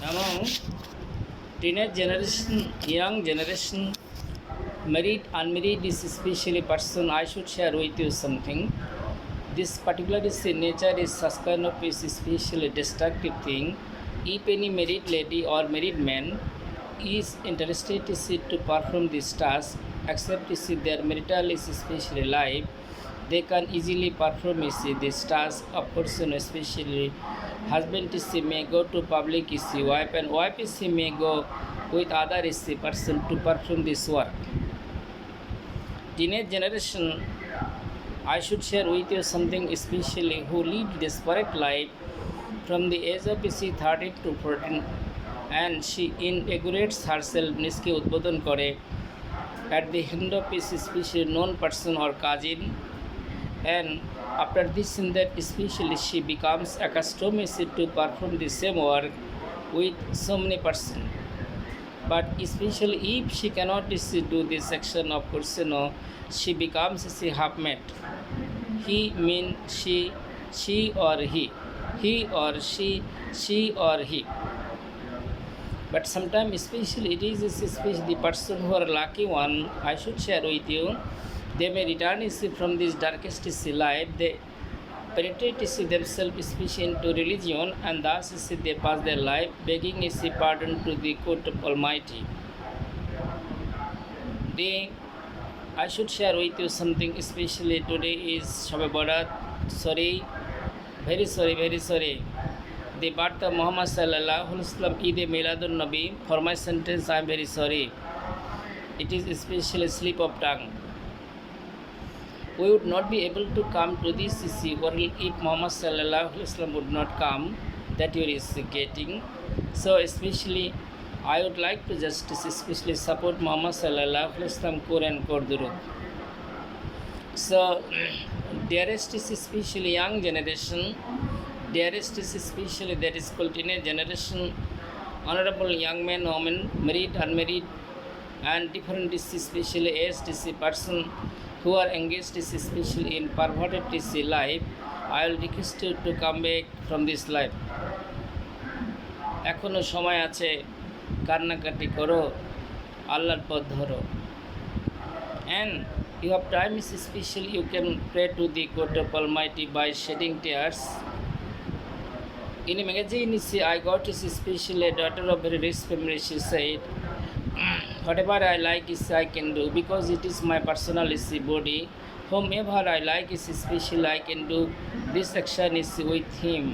Among teenage generation, young generation, married, unmarried is especially person. I should share with you something. This particular is nature is such kind of is especially destructive thing. If any married lady or married man is interested is to perform this task, except is their marital is especially life, they can easily perform is this task. Of course, especially husband is may go to public is wife, and wife is may go with other is person to perform this work. Teenage generation, I should share with you something especially who lead desperate life from the age of 13 to 14, and she inaugurates herself নিষ্কে উদ্বোধন করে at the end of his especially known person or cousin, and after this and that especially she becomes accustomed to perform the same work with so many person. But especially if she cannot do this action, of course she becomes a half mate. He mean she or he or she or he. But sometimes especially it is especially the person who are lucky one, I should share with you, they may return from this darkest life, they penetrate themselves especially into religion, and thus they pass their life begging pardon to the court of Almighty. I should share with you something especially today is Shabe Barat. Sorry, very sorry. The birth of Muhammad sallallahu alaihi wasallam, Eid Miladun Nabi. For my sentence, I am very sorry. It is especially slip of tongue. We would not be able to come to this world if Muhammad sallallahu alaihi wasallam would not come. That you is getting. So especially, I would like to just especially support Muhammad sallallahu alaihi wasallam Quran Kordurud. So, dearest is especially young generation. Dearest is especially that is called teenage generation, honorable young men, women, married, unmarried, and different is especially aged is person who are engaged is especially in perverted is life. I will request you to come back from this life. এখনো সময় আছে, কান্নাকাটি করো, আল্লাহর পথ ধরো, and you have time is especially you can pray to the God of Almighty by shedding tears. In a magazine, I got is especially a daughter of very rich family. She said, whatever I like is I can do because it is my personal body. Whomever I like is especially I can do this action is with him.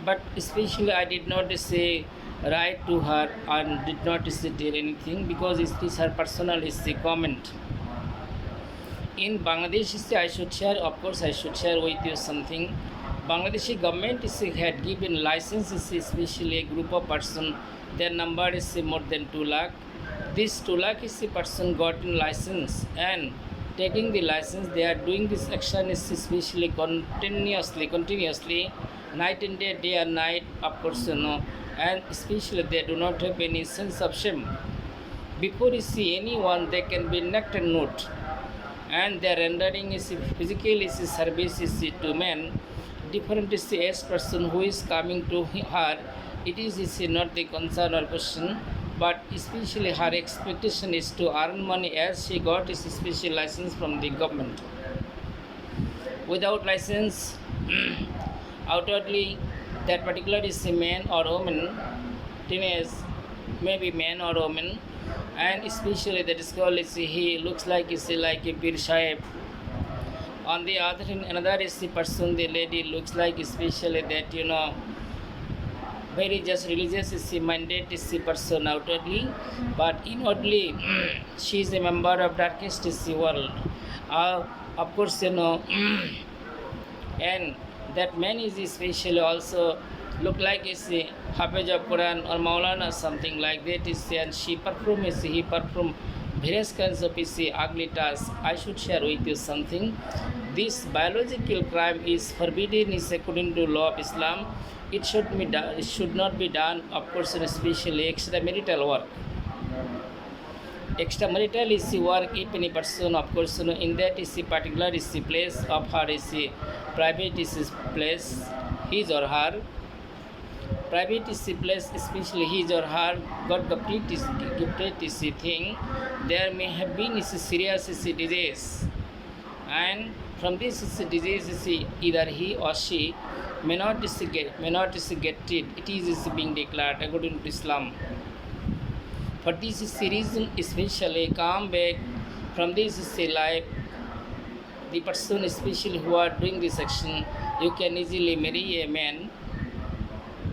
But especially I did not say write to her and did not say tell anything because it is her personal comment. In Bangladesh, I should share, of course I should share with you something. Bangladeshi government had given licenses especially a group of person, their number is more than 2 lakh. This 2 lakh is a person got in license, and taking the license they are doing this action is especially continuously night and day and night, of course and especially they do not have any sense of shame. Before you see anyone they can be knocked and note, and they are rendering is physical services to men. Different is the age person who is coming to her, it is not the concern or question, but especially her expectation is to earn money as she got his special license from the government. Without license, outwardly that particular is a man or woman, teenage, maybe man or woman, and especially that is called he looks like like a Pir Sahib. On the other hand, another is the person, the lady looks like especially that very just religious is the minded is the person outwardly, but inwardly she is a member of darkest is the world. Of course and that man is especially also look like is the Hafiz of Quran or Maulana something like that is, and he perform various kinds of ugly tasks. I should share with you something. This biological crime is forbidden is according to law of Islam. It should not be done, of course, especially extramarital work. Extramarital is the work if any person, of course, in that is the particular is the place of her is the private is his place, his or her. private is place, especially his or her got gifted is thing, there may have been is serious is disease, and from this is disease is either he or she may not get it. It is being declared according to Islam. For this is the reason, especially come back from this is a life. The person, especially who are doing this action, you can easily marry a man,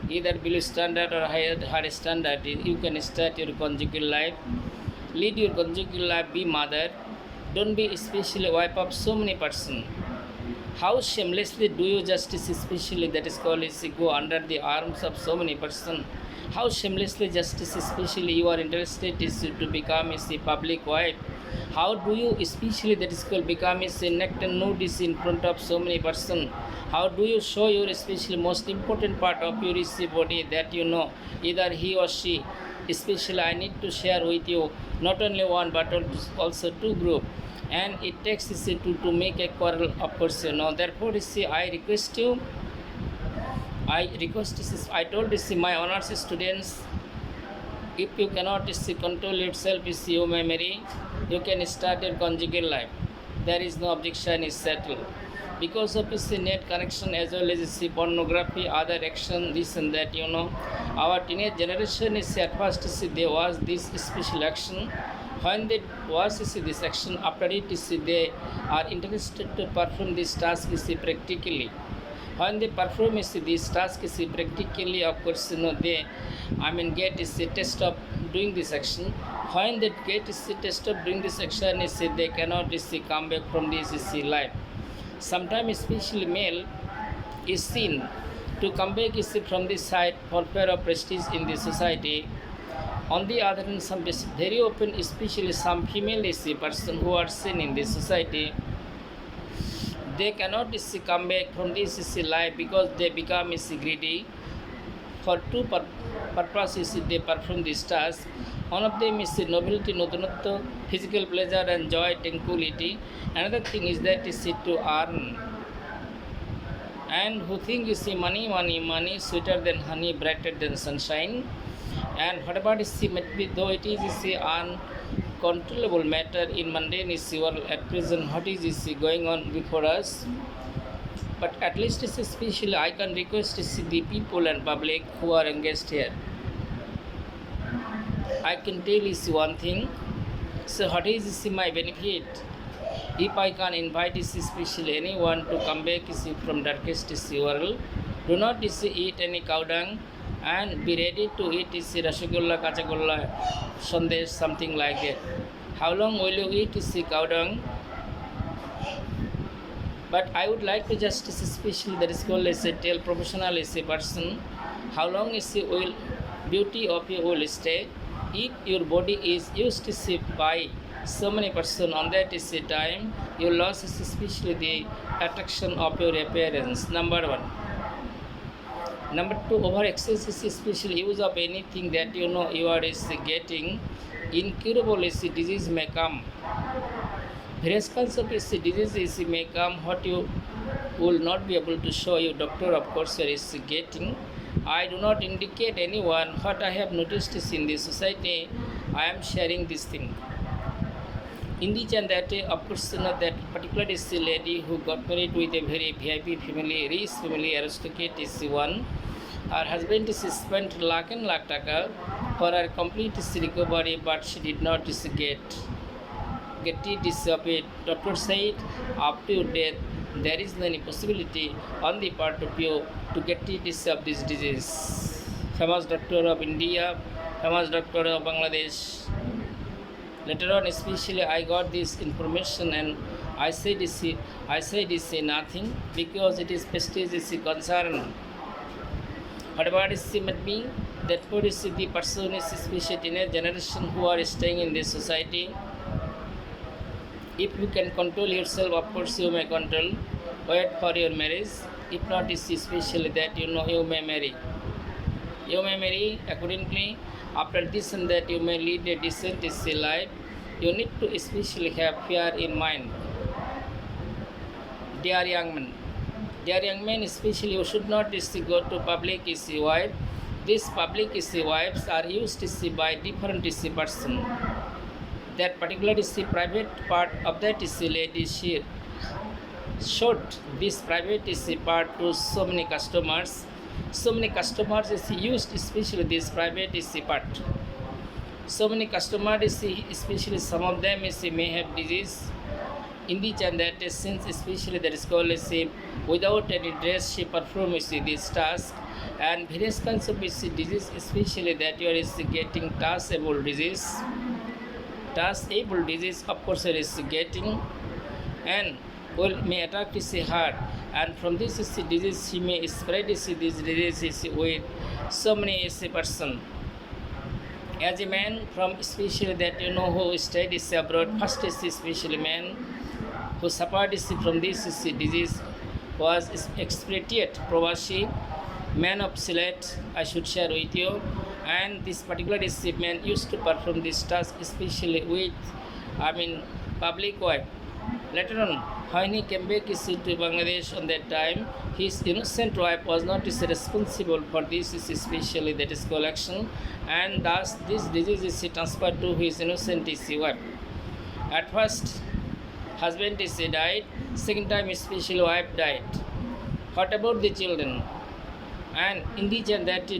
either below standard or higher standard. You can start your conjugal life, lead your conjugal life, be mother. Don't be especially wife of so many person. How shamelessly do you justice, especially that is called is go under the arms of so many person. How shamelessly justice, especially you are interested is to become is a public wife. How do you especially that is called become is a naked and nude is in front of so many person. How do you show your especially most important part of your is body that you know, either he or she. Especially I need to share with you not only one but also two group, and it takes is to make a quarrel of course you know. Therefore is I request you, I told this my honors students, if you cannot control yourself, you may marry, you can start your conjugal life. There is no objection is settled. Because of this net connection as well as this pornography, other action, this and that, you know, our teenage generation is at first they was this special action. When they was this action, after it is they are interested to perform this task is practically. When they perform this task is practically, of course, you know, they get is a test of doing this action. When they get is a test of doing this action is they cannot come back from this life. Sometimes especially male is seen to come back is from this side for fear of prestige in the society. On the other hand, some very open, especially some female is a person who are seen in this society, they cannot come back from this life because they become greedy. For two purposes they perform this task. One of them is nobility, notunatva, physical pleasure and joy, tranquility. Another thing is that is to earn. And who think is money, sweeter than honey, brighter than sunshine. And whatever is might be, though it is uncontrollable matter in mundane is world at present, what is going on before us. But at least especially I can request to see the people and public who are engaged here. I can tell you one thing. So what is my benefit? If I can invite especially anyone to come back from darkest world, do not eat any cow dung and be ready to eat rasgulla, kachagulla, sandesh, something like that. How long will you eat cow dung? But I would like to just especially that is called as a tell professional is a person, how long is the oil beauty of your will stay. If your body is used to see by so many person, on that is a time you lost especially the attraction of your appearance. Number one. Number two, over excess is especially use of anything that you know you are is getting, incurable is disease may come. Various kinds of diseases may come, what you will not be able to show you doctor, of course, is getting. I do not indicate anyone. What I have noticed is in the society, I am sharing this thing. In the and that, of course, you know, that particular is a lady who got married with a very VIP family, rich family, aristocrat is one. Her husband is spent lakh and lakh taka for her complete recovery, but she did not get it of it. Doctor said up to death there is no any possibility on the part of you to get it of this disease. Famous doctor of India, famous doctor of Bangladesh. Later on, especially I got this information and I said this nothing because it is prestige is a concern. Whatever is might be, that is the person is especially in a generation who are staying in this society. If you can control yourself, of course you may control. Wait for your marriage. If not, it's especially that you know you may marry. You may marry accordingly. After this and that, you may lead a decent life. You need to especially have fear in mind. Dear young men, especially you should not go to public is your wife. These public wives are used by different person. That particular private part of that lady she showed this private part to so many customers. So many customers is used especially this private part. So many customers especially some of them may have disease in the and that since especially that is called without any dress she performs this task and various kinds of disease especially that you are getting task-able disease. Task-able disease of course is getting and may attack his heart and from this disease he may spread this disease with so many person. As a man from especially that who studies abroad, first is especially man who suffered from this disease was expatriate Pravasi, man of Sylhet, I should share with you. And this particular man used to perform this task especially with, public wife. Later on, when he came back to Bangladesh on that time, his innocent wife was not responsible for this, especially that is collection, and thus this disease is transferred to his innocent wife. At first, husband is died, second time especially wife died. What about the children? And in the end that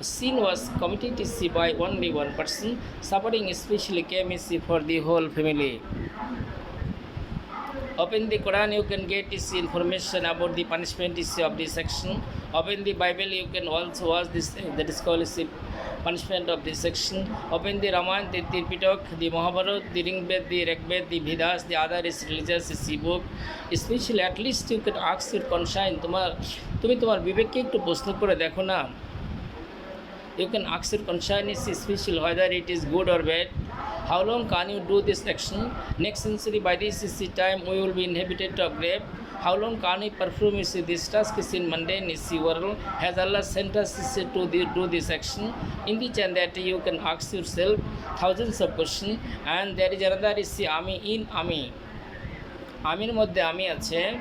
sin was committed by only one person, suffering especially came for the whole family. Open the Quran, you can get this information about the punishment of this section. Open the Bible, you can also watch this, that is called punishment of this section. Open the Ramayana, the Tripitak, the Mahabharata, the Ringbed, the Rigbed, the Vedas, the other is religious book. Especially at least you can ask your conscience. তুমি তোমার বিবেককে একটু প্রশ্ন করে দেখো না। You can ask your conscience, especially whether it is good or bad. How long can you do this action? Next century, by this time, we will be inhabited of grave. How long can we perform this task in mundane world? Has Allah sent us to do this action? In the chance that you can ask yourself thousands of questions, and there is another Ami in Ami. Amin moddhe Ami ache.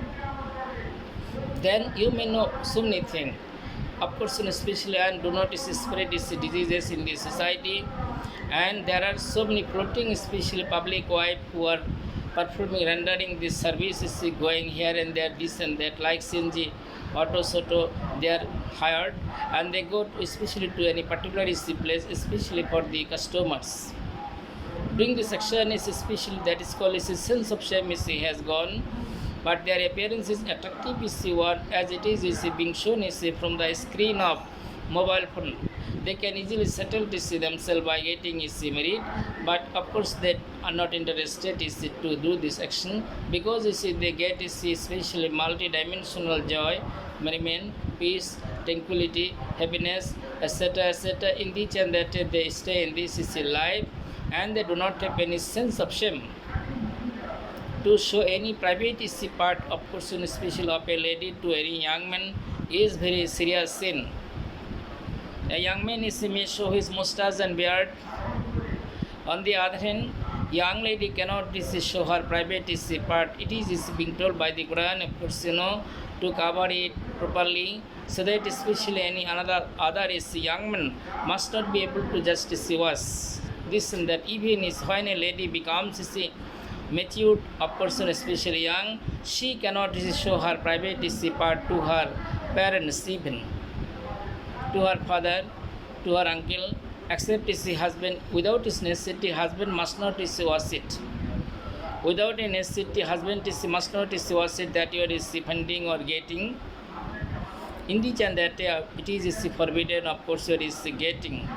Then you may know so many things. Of course, especially and do not spread these diseases in the society. And there are so many floating, especially public wife who are performing, rendering these services, going here and there, this and that, like CNG, auto, soto, they are hired and they go to, especially to any particular place, especially for the customers. During this action is especially that is called a sense of shame has gone, but their appearance is attractive what as it is being shown from the screen of mobile phone. They can easily settle this themselves by getting married, but of course they are not interested to do this action because they get especially multi-dimensional joy, merriment, peace, tranquility, happiness, etc. in each and that they stay in this life and they do not have any sense of shame to show any private part of person, especially of a lady to any young man, is very serious sin. A young man may show his mustache and beard. On the other hand, young lady cannot show her private part. It is being told by the Quran, of course, to cover it properly, so that especially any other young man must not be able to just watch this and that. Even when a lady becomes matured, a person especially young, she cannot show her private part to her parents even, to her father, to her uncle, except his husband. Without his necessity, husband must not watch it. Without a necessity, husband must not watch it that you are funding or getting. In the chance that it is forbidden, of course you are getting.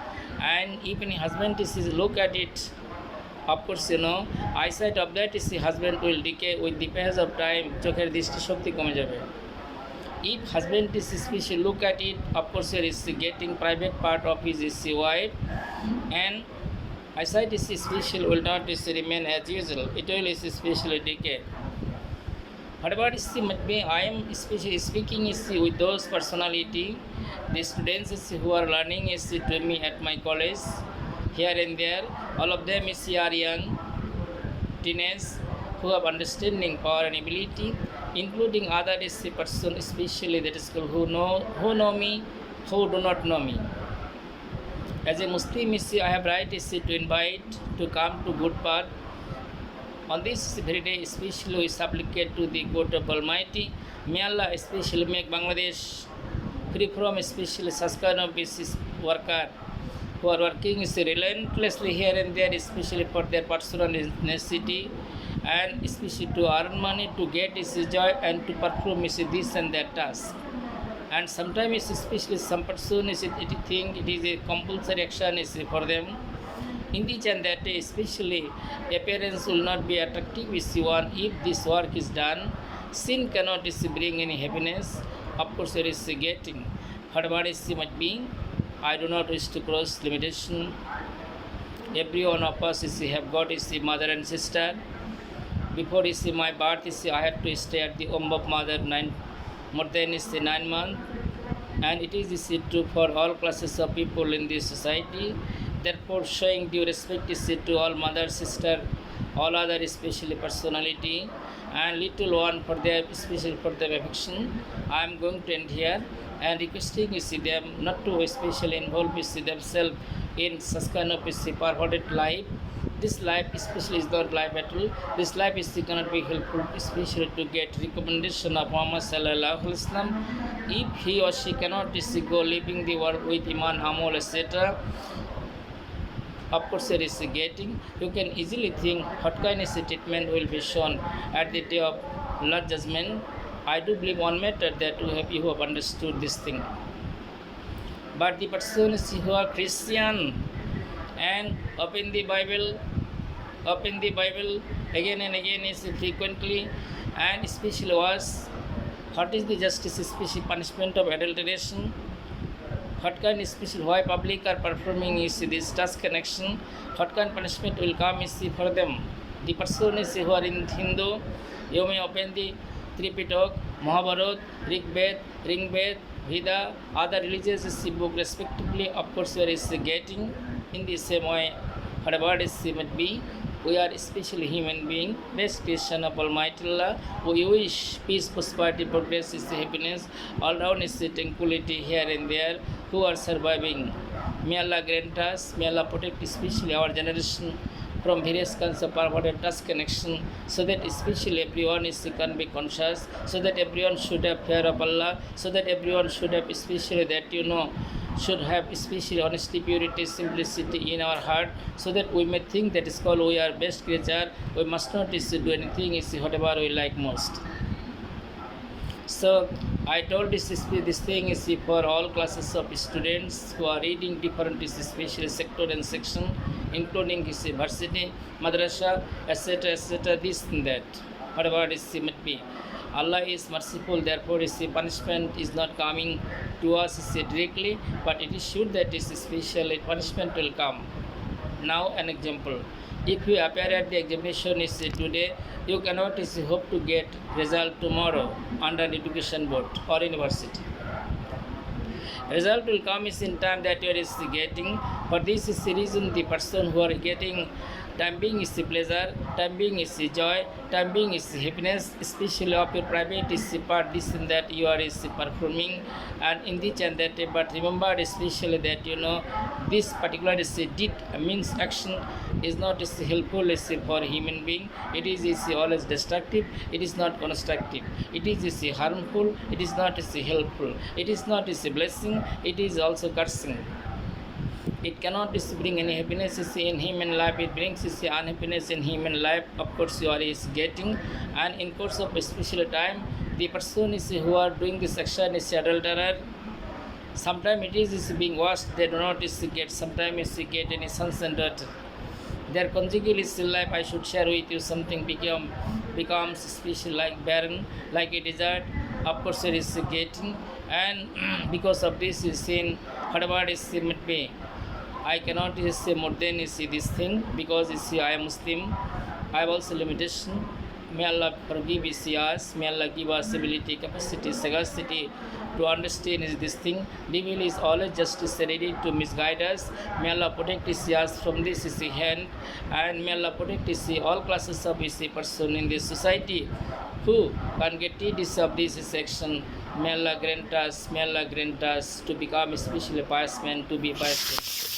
And even husband look at it, of course eyesight of that husband will decay with the passage of time. চোখের দৃষ্টি শক্তি কমে যাবে. If husband is especially look at it, of course he is getting private part of his wife, and eyesight is especially will not remain as usual. It will is especially decay. What about I am especially speaking with those personality, the students who are learning to me at my college, here and there. All of them are young, teenage, who have understanding, power and ability, including other person, especially that is who know me, who do not know me. As a Muslim, I have right to invite to come to good path. On this very day, especially we supplicate to the God of Almighty. May Allah especially make Bangladesh free from especially such kind of business worker who are working relentlessly here and there, especially for their personal necessity and especially to earn money, to get joy and to perform this and that task. And sometimes especially some person think it is a compulsory action for them. In this and that day, especially appearance will not be attractive with one if this work is done. Sin cannot bring any happiness. Of course, there is getting. Whatever is might be, I do not wish to cross limitation. Every one of us have got mother and sister. Before my birth, I had to stay at the home of mother more than 9 months, and it is true for all classes of people in this society. Therefore, showing due respect to all mother, sister, all other especially personality, and little one for their especially for their affection. I am going to end here and requesting them not to especially involve themselves in such kind of perverted life. This life especially is not life at all. This life cannot be helpful, especially to get recommendation of Muhammad Sallallahu Alaihi Wasallam. If he or she cannot go living the world with Iman, Amal, etc., of course there is getting. You can easily think what kind of treatment will be shown at the day of Lord Judgment. I do believe one matter that you have understood this thing. But the persons who are Christian and open the Bible again and again is frequently, and especially was what is the justice, especially punishment of adulteration. What kind of special why public are performing this task connection? What kind of punishment will come for them? The person who are in Hindu, you may open the Tripitaka, Mahabharata, Ringbed, Veda, other religious book respectively. Of course, there is getting in the same way. Whatever is might be, we are especially human being, best creation of Almighty Allah. We wish peace, prosperity, progress, happiness, all round tranquility here and there. Who are surviving? May Allah grant us, may Allah protect especially our generation from various kinds of perverted task connection, so that especially everyone can be conscious, so that everyone should have fear of Allah, so that everyone should have especially that should have especially honesty, purity, simplicity in our heart, so that we may think that is called we are best creature. We must not do anything whatever we like most. So I told this thing is for all classes of students who are reading different especially sector and section, including varsity, madrasa, etc., this and that, whatever it might be. Allah is merciful, therefore his punishment is not coming to us directly, but it is sure that this special punishment will come. Now an example. If you appear at the examination today, you cannot hope to get result tomorrow under education board or university. Result will come in time that you are getting. For this is the reason the person who are getting time being is the pleasure, time being is the joy, time being is the happiness, especially of your private is the part, this and that you are performing, and in this and that. But remember especially that this particular deed means action is not helpful for human being. It is always destructive. It is not constructive. It is harmful. It is not helpful. It is not a blessing. It is also cursing. It cannot bring any happiness in human life. It brings unhappiness in human life. Of course, you are getting, and in course of a special time, the person who are doing this action is adulterer. Sometimes it is being washed. They do not get. Sometimes get any sons and daughter. Their conjugal life, I should share with you something becomes special like barren, like a desert. Of course, there is getting, and because of this is sin. Whatever is might be. I cannot say more than this thing, because I am Muslim. I have also limitation. May Allah forgive us. May Allah give us ability, capacity, sagacity to understand this thing. Devil is always just ready to misguide us. May Allah protect us from this hand, and may Allah protect all classes of person in this society who can get rid of this section. May Allah grant us to become especially pious men, to be pious men.